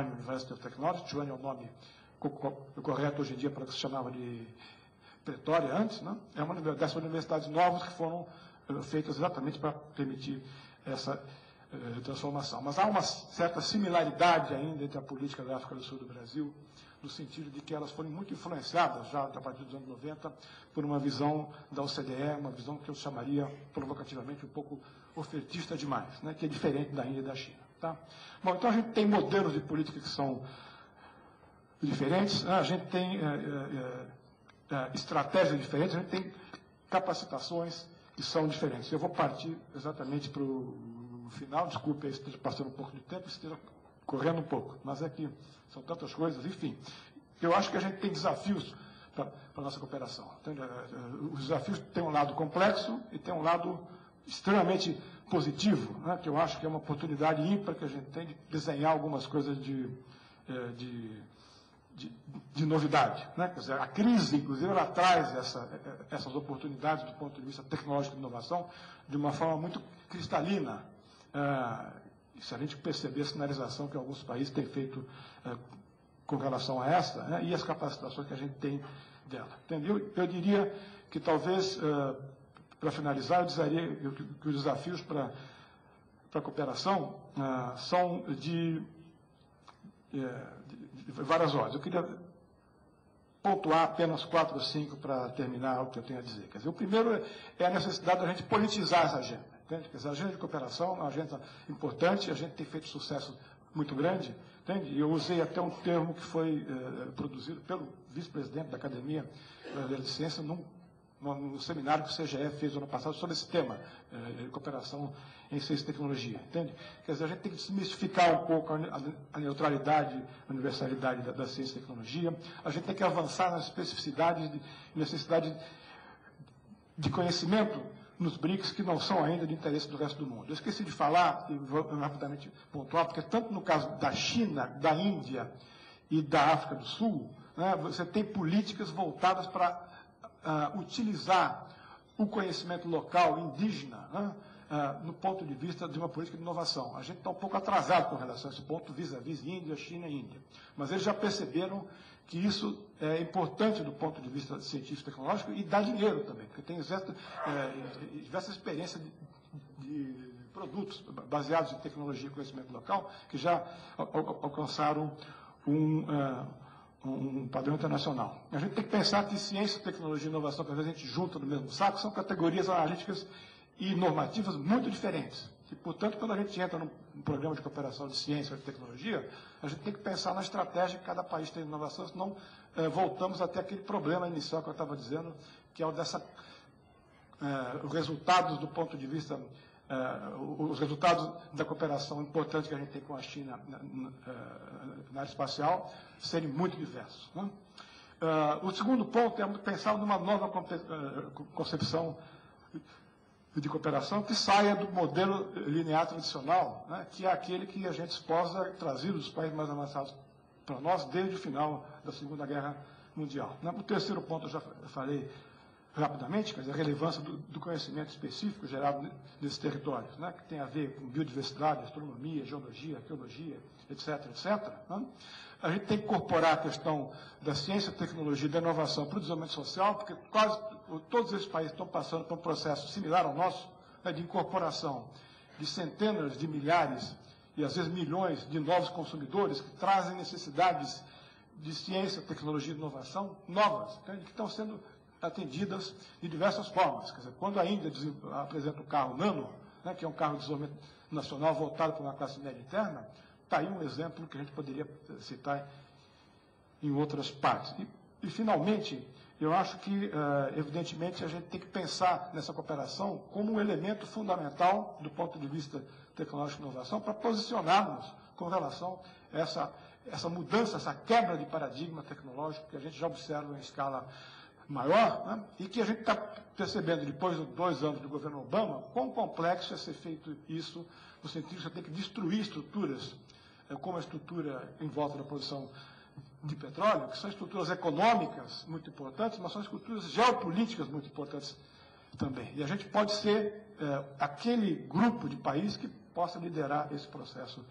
University of Technology. Chuan é o nome correto hoje em dia para o que se chamava de Pretória antes, né? É uma dessas universidades novas que foram feitas exatamente para permitir essa transformação. Mas há uma certa similaridade ainda entre a política da África do Sul e do Brasil, no sentido de que elas foram muito influenciadas, já a partir dos anos 90, por uma visão da OCDE, uma visão que eu chamaria, provocativamente, um pouco ofertista demais, né, que é diferente da Índia e da China. Tá? Bom, então a gente tem modelos de política que são diferentes, né, a gente tem estratégias diferentes, a gente tem capacitações que são diferentes. Eu vou partir exatamente para o final, desculpe, esteja passando um pouco de tempo, esteja correndo um pouco, mas é que são tantas coisas, enfim. Eu acho que a gente tem desafios para a nossa cooperação. Os desafios têm um lado complexo e tem um lado extremamente positivo, né, que eu acho que é uma oportunidade ímpar que a gente tem de desenhar algumas coisas de novidade. Né? Quer dizer, a crise, inclusive, ela traz essas oportunidades do ponto de vista tecnológico de inovação de uma forma muito cristalina. Se a gente perceber a sinalização que alguns países têm feito com relação a essa, né, e as capacitações que a gente tem dela. Entendeu? Eu diria que talvez, para finalizar, eu diria que os desafios para a cooperação são de várias ordens. Eu queria pontuar apenas 4 ou 5 para terminar o que eu tenho a dizer. Quer dizer, o primeiro é a necessidade da gente politizar essa agenda. Entende? Quer dizer, a agenda de cooperação é uma agenda importante, a gente tem feito sucesso muito grande. Entende? E eu usei até um termo que foi produzido pelo vice-presidente da Academia Brasileira de Ciência num seminário que o CGE fez no ano passado sobre esse tema, cooperação em ciência e tecnologia. Entende? Quer dizer, a gente tem que desmistificar um pouco a neutralidade, a universalidade da ciência e tecnologia. A gente tem que avançar nas especificidades e necessidade de conhecimento nos BRICS que não são ainda de interesse do resto do mundo. Eu esqueci de falar, e vou rapidamente pontuar, porque tanto no caso da China, da Índia e da África do Sul, né, você tem políticas voltadas para utilizar o conhecimento local, indígena, né, no ponto de vista de uma política de inovação. A gente está um pouco atrasado com relação a esse ponto, vis-à-vis Índia, China e Índia. Mas eles já perceberam que isso é importante do ponto de vista científico e tecnológico e dá dinheiro também, porque tem diversas experiências de produtos baseados em tecnologia e conhecimento local que já alcançaram um padrão internacional. A gente tem que pensar que ciência, tecnologia e inovação, que às vezes a gente junta no mesmo saco, são categorias analíticas e normativas muito diferentes. E, portanto, quando a gente entra num programa de cooperação de ciência e de tecnologia, a gente tem que pensar na estratégia que cada país tem de inovação, senão voltamos até aquele problema inicial que eu estava dizendo, que é o os resultados do ponto de vista, os resultados da cooperação importante que a gente tem com a China na área espacial serem muito diversos. Né? O segundo ponto é pensar numa nova concepção de cooperação que saia do modelo linear tradicional, né, que é aquele que a gente esposa trazido dos países mais avançados para nós desde o final da Segunda Guerra Mundial. Né? O terceiro ponto eu já falei rapidamente, quer dizer, a relevância do conhecimento específico gerado nesses territórios, né, que tem a ver com biodiversidade, astronomia, geologia, arqueologia, etc., etc. Né? A gente tem que incorporar a questão da ciência, tecnologia e da inovação para o desenvolvimento social, porque quase todos esses países estão passando por um processo similar ao nosso, né, de incorporação de centenas de milhares e às vezes milhões de novos consumidores que trazem necessidades de ciência, tecnologia e inovação novas, né, que estão sendo atendidas de diversas formas. Quer dizer, quando a Índia apresenta o carro Nano, né, que é um carro de desenvolvimento nacional voltado para uma classe média interna, está aí um exemplo que a gente poderia citar em outras partes. E finalmente, eu acho que, evidentemente, a gente tem que pensar nessa cooperação como um elemento fundamental do ponto de vista tecnológico e inovação para posicionarmos com relação a essa mudança, essa quebra de paradigma tecnológico que a gente já observa em escala maior, né, e que a gente está percebendo, depois de 2 anos do governo Obama, quão complexo é ser feito isso, no sentido de você ter que destruir estruturas, como a estrutura em volta da produção de petróleo, que são estruturas econômicas muito importantes, mas são estruturas geopolíticas muito importantes também. E a gente pode ser aquele grupo de país que possa liderar esse processo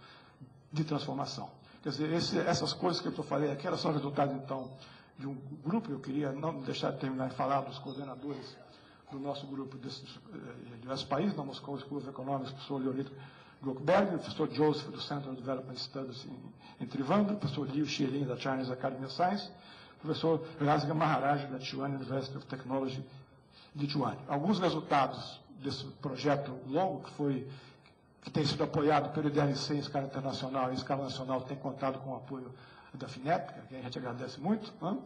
de transformação. Quer dizer, essas coisas que eu falei aqui, elas são resultado, então, de um grupo. Eu queria não deixar de terminar de falar dos coordenadores do nosso grupo desses diversos países, na Moscow School of Economics, o professor Leonid Goldberg, o professor Joseph, do Center of Development Studies em Trivandrum, o professor Liu Xilin, da Chinese Academy of Science, o professor Razga Maharaj, da Chuan University of Technology de Chuan. Alguns resultados desse projeto longo, que tem sido apoiado pelo IDRC em escala internacional e em escala nacional, tem contado com o apoio da FINEP, que a gente agradece muito. Né?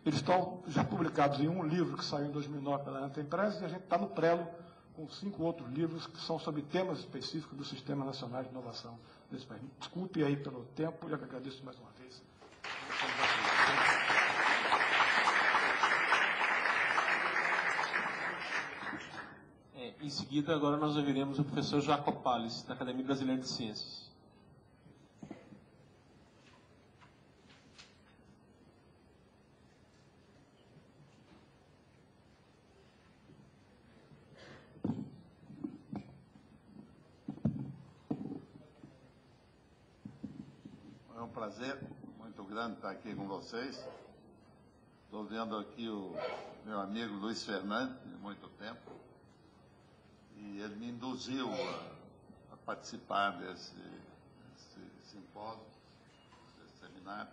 Eles estão já publicados em um livro que saiu em 2009 pela Antempresa, e a gente está no prelo com 5 outros livros que são sobre temas específicos do Sistema Nacional de Inovação desse país. Desculpe aí pelo tempo e eu agradeço mais uma vez. Em seguida, agora nós ouviremos o professor Jacob Palles, da Academia Brasileira de Ciências. É um prazer muito grande estar aqui com vocês. Estou vendo aqui o meu amigo Luiz Fernandes, de muito tempo, e ele me induziu a participar desse simpósio, desse seminário.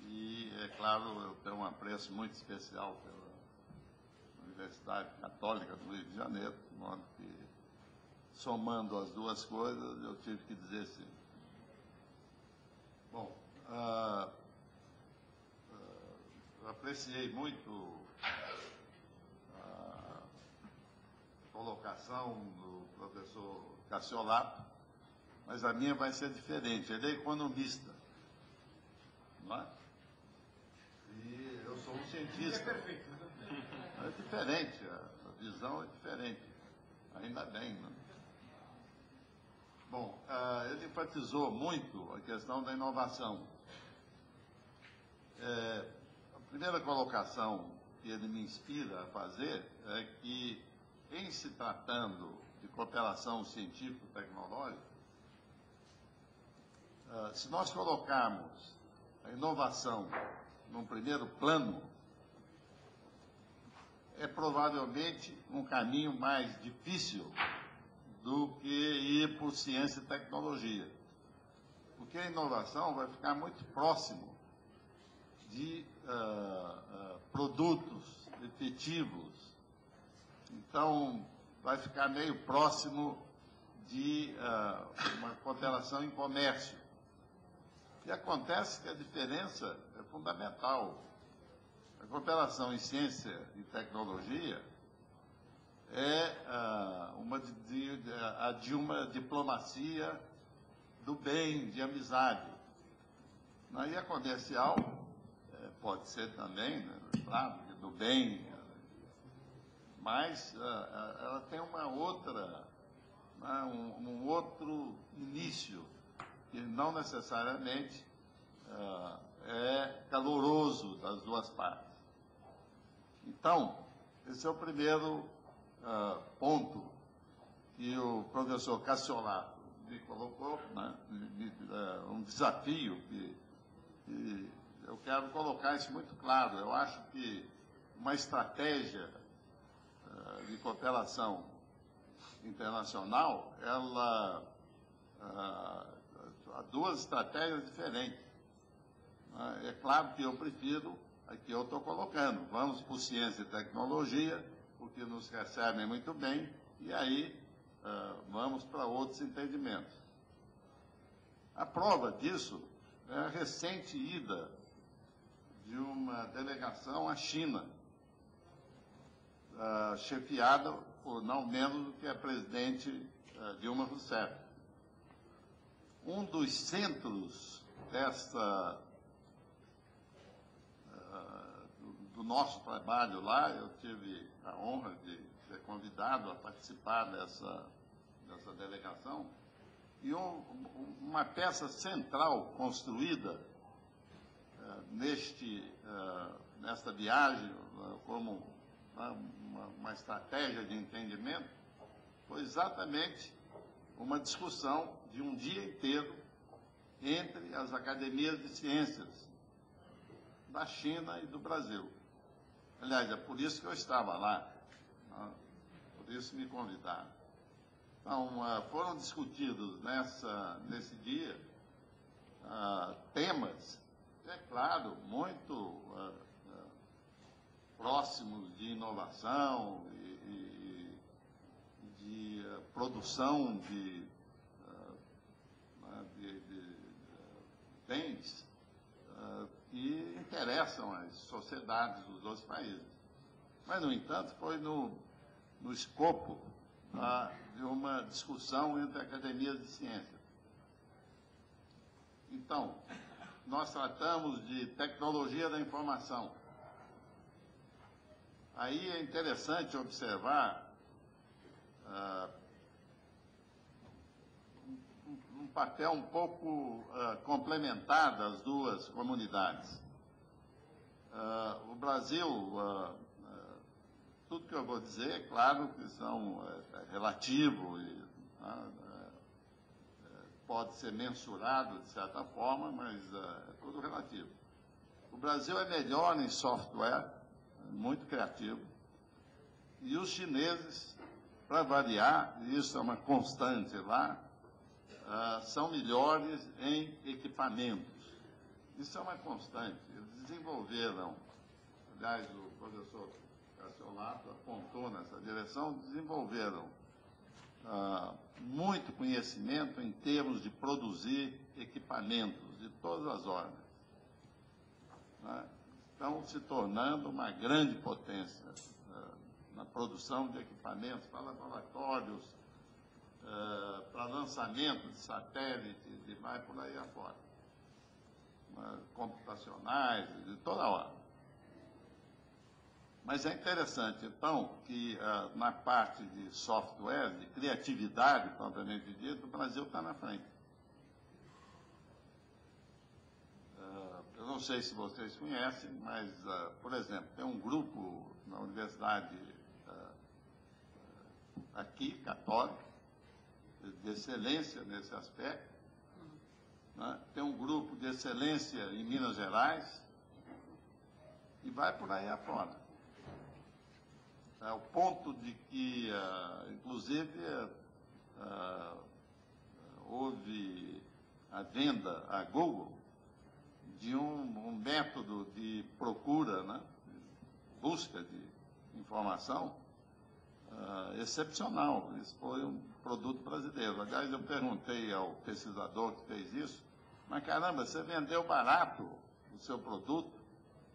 E, é claro, eu tenho um apreço muito especial pela Universidade Católica do Rio de Janeiro, de modo que, somando as duas coisas, eu tive que dizer sim. Bom, eu apreciei muito a colocação do professor Cassiolato, mas a minha vai ser diferente. Ele é economista, não é? E eu sou um cientista. É diferente, a visão é diferente. Ainda bem, não é? Bom, ele enfatizou muito a questão da inovação. A primeira colocação que ele me inspira a fazer é que, em se tratando de cooperação científico-tecnológica, se nós colocarmos a inovação num primeiro plano, é provavelmente um caminho mais difícil do que ir por ciência e tecnologia. Porque a inovação vai ficar muito próximo de produtos efetivos. Então, vai ficar meio próximo de uma cooperação em comércio. E acontece que a diferença é fundamental. A cooperação em ciência e tecnologia é a de uma diplomacia do bem, de amizade. E a comercial pode ser também, né, claro, do bem, mas ela tem uma outra, um outro início, que não necessariamente é caloroso das duas partes. Então, esse é o primeiro ponto que o professor Cassiolato me colocou, né, um desafio que eu quero colocar isso muito claro. Eu acho que uma estratégia de cooperação internacional, ela há duas estratégias diferentes. É claro que eu prefiro a que eu estou colocando. Vamos por ciência e tecnologia, porque nos recebem muito bem, e aí vamos para outros entendimentos. A prova disso é a recente ida de uma delegação à China, chefiada por não menos do que a presidente Dilma Rousseff. Um dos centros do nosso trabalho lá, eu tive a honra de ser convidado a participar dessa delegação, e uma peça central construída nesta viagem, como uma estratégia de entendimento, foi exatamente uma discussão de um dia inteiro entre as academias de ciências da China e do Brasil. Aliás, é por isso que eu estava lá, né? Por isso me convidaram. Então, foram discutidos nesse dia temas, é claro, muito próximos de inovação e de produção de bens que interessam as sociedades dos dois países. Mas, no entanto, foi no escopo de uma discussão entre academias de ciência. Então, nós tratamos de tecnologia da informação. Aí é interessante observar um papel um pouco complementar das duas comunidades. O Brasil, tudo que eu vou dizer, é claro que são relativo e pode ser mensurado de certa forma, mas é tudo relativo. O Brasil é melhor em software, muito criativo, e os chineses, para variar, e isso é uma constante lá, são melhores em equipamentos. Isso é uma constante. Eles desenvolveram, aliás, o professor Cassiolato apontou nessa direção, desenvolveram muito conhecimento em termos de produzir equipamentos de todas as ordens. Né? Estão se tornando uma grande potência na produção de equipamentos para laboratórios, para lançamento de satélites e vai por aí afora, computacionais, de toda hora. Mas é interessante, então, que na parte de software, de criatividade, propriamente dito, o Brasil está na frente. Eu não sei se vocês conhecem, mas, por exemplo, tem um grupo na universidade aqui, católica, de excelência nesse aspecto, né? Tem um grupo de excelência em Minas Gerais e vai por aí afora. Ao ponto de que, inclusive, houve a venda à Google de um método de procura, né, busca de informação excepcional. Isso foi um produto brasileiro. Aliás, eu perguntei ao pesquisador que fez isso, mas caramba, você vendeu barato o seu produto?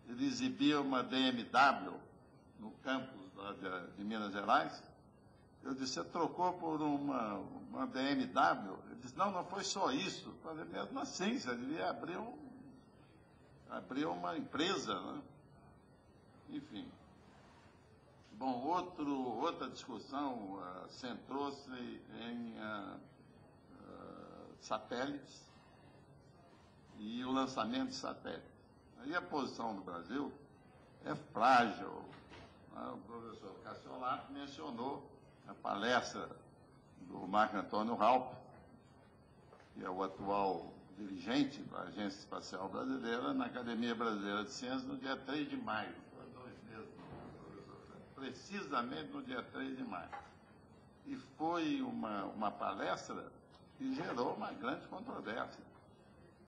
Ele exibia uma BMW no campus de Minas Gerais. Eu disse, você trocou por uma BMW? Ele disse, não foi só isso. Eu falei, mesmo assim, você devia abrir uma empresa, né? Enfim. Bom, outra discussão centrou-se em satélites e o lançamento de satélites. Aí a posição do Brasil é frágil. O professor Cassiolato mencionou a palestra do Marco Antônio Raupp, que é o atual dirigente da Agência Espacial Brasileira, na Academia Brasileira de Ciências, no dia 3 de maio. Foi 2 meses, professor, precisamente no dia 3 de maio. E foi uma palestra que gerou uma grande controvérsia.